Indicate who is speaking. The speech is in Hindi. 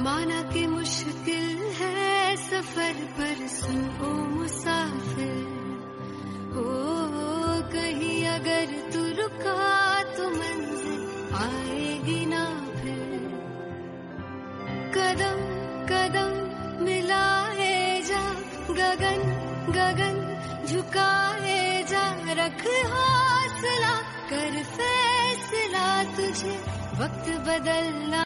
Speaker 1: माना कि मुश्किल है सफर पर सुन ओ मुसाफिर, ओ कहीं अगर तू रुका तो मंजिल आएगी ना फिर। कदम कदम मिलाए जा, गगन गगन झुकाए जा, रख हौसला कर फैसला, तुझे वक्त बदलना